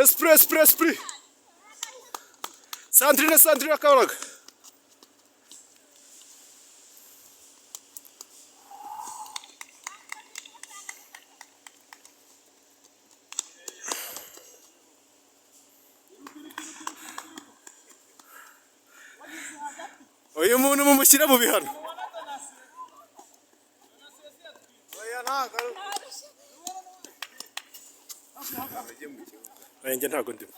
Esprit. Santri na Kaolack. Uyu muntu mumushyira mu bihano. Njye ntabwo ndimo.